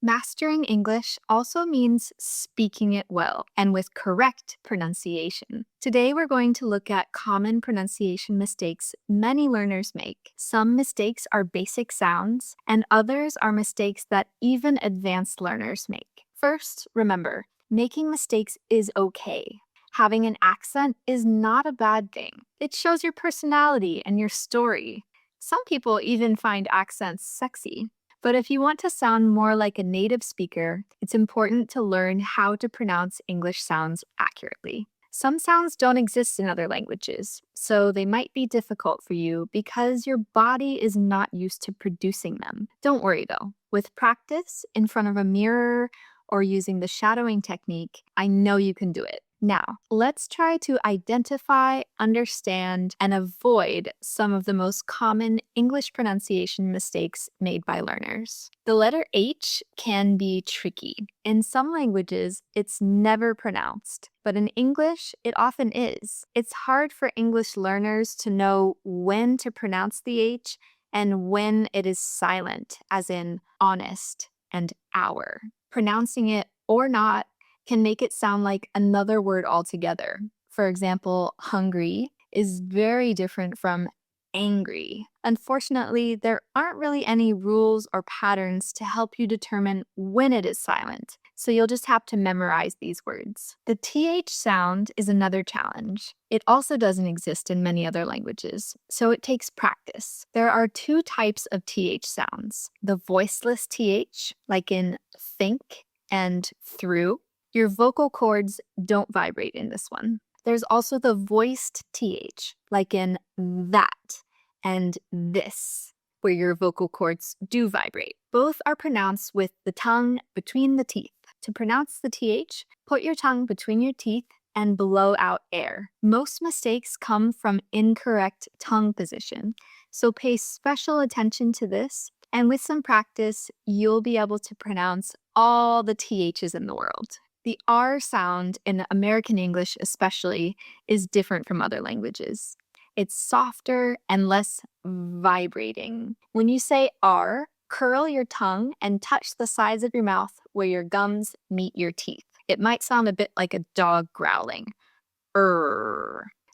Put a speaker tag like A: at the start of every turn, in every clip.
A: Mastering English also means speaking it well and with correct pronunciation. Today, we're going to look at common pronunciation mistakes many learners make. Some mistakes are basic sounds, and others are mistakes that even advanced learners make. First, remember, making mistakes is okay. Having an accent is not a bad thing. It shows your personality and your story. Some people even find accents sexy. But if you want to sound more like a native speaker, it's important to learn how to pronounce English sounds accurately. Some sounds don't exist in other languages, so they might be difficult for you because your body is not used to producing them. Don't worry though. With practice in front of a mirror or using the shadowing technique, I know you can do it. Now, let's try to identify, understand, and avoid some of the most common English pronunciation mistakes made by learners. The letter H can be tricky. In some languages, it's never pronounced, but in English, it often is. It's hard for English learners to know when to pronounce the H and when it is silent, as in honest and hour. Pronouncing it or not can make it sound like another word altogether. For example, hungry is very different from angry. Unfortunately, there aren't really any rules or patterns to help you determine when it is silent, so you'll just have to memorize these words. The TH sound is another challenge. It also doesn't exist in many other languages, so it takes practice. There are two types of TH sounds. The voiceless TH, like in think and through. Your vocal cords don't vibrate in this one. There's also the voiced TH, like in that and this, where your vocal cords do vibrate. Both are pronounced with the tongue between the teeth. To pronounce the TH, put your tongue between your teeth and blow out air. Most mistakes come from incorrect tongue position, so pay special attention to this, and with some practice, you'll be able to pronounce all the THs in the world. The R sound in American English especially is different from other languages. It's softer and less vibrating. When you say R, curl your tongue and touch the sides of your mouth where your gums meet your teeth. It might sound a bit like a dog growling.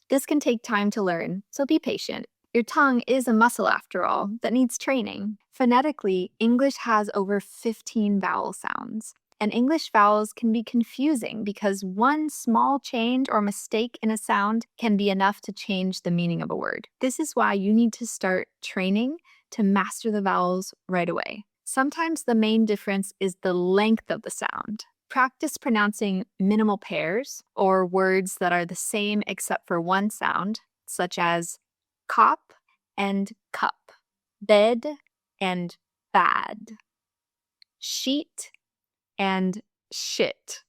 A: This can take time to learn, so be patient. Your tongue is a muscle after all that needs training. Phonetically, English has over 15 vowel sounds. And English vowels can be confusing because one small change or mistake in a sound can be enough to change the meaning of a word. This is why you need to start training to master the vowels right away. Sometimes the main difference is the length of the sound. Practice pronouncing minimal pairs or words that are the same except for one sound, such as cop and cup, bed and bad, sheet and shit.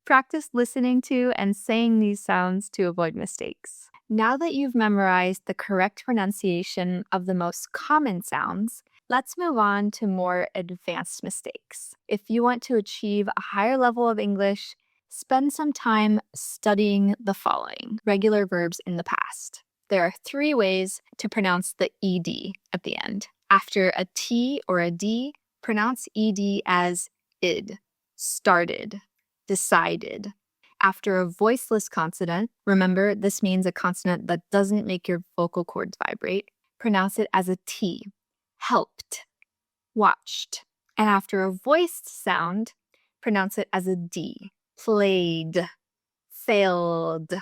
A: Practice listening to and saying these sounds to avoid mistakes. Now that you've memorized the correct pronunciation of the most common sounds, let's move on to more advanced mistakes. If you want to achieve a higher level of English, spend some time studying the following regular verbs in the past. There are 3 ways to pronounce the ED at the end. After a T or a D, pronounce ED as id, started, decided. After a voiceless consonant, remember this means a consonant that doesn't make your vocal cords vibrate, pronounce it as a T, helped, watched. And after a voiced sound, pronounce it as a D, played, failed.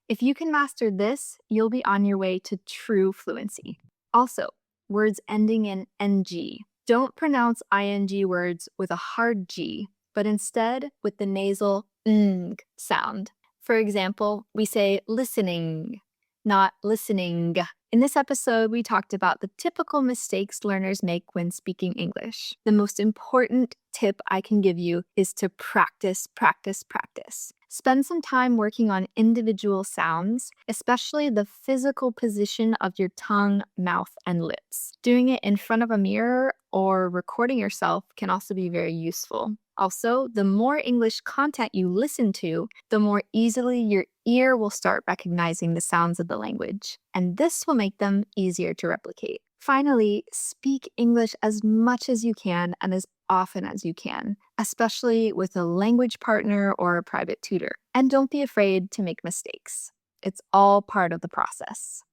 A: If you can master this, you'll be on your way to true fluency. Also, words ending in NG. Don't pronounce ing words with a hard G, but instead with the nasal ng sound. For example, we say listening, not listening. In this episode, we talked about the typical mistakes learners make when speaking English. The most important tip I can give you is to practice, practice, practice. Spend some time working on individual sounds, especially the physical position of your tongue, mouth, and lips. Doing it in front of a mirror or recording yourself can also be very useful. Also, the more English content you listen to, the more easily your ear will start recognizing the sounds of the language, and this will make them easier to replicate. Finally, speak English as much as you can and as often as you can, especially with a language partner or a private tutor. And don't be afraid to make mistakes. It's all part of the process.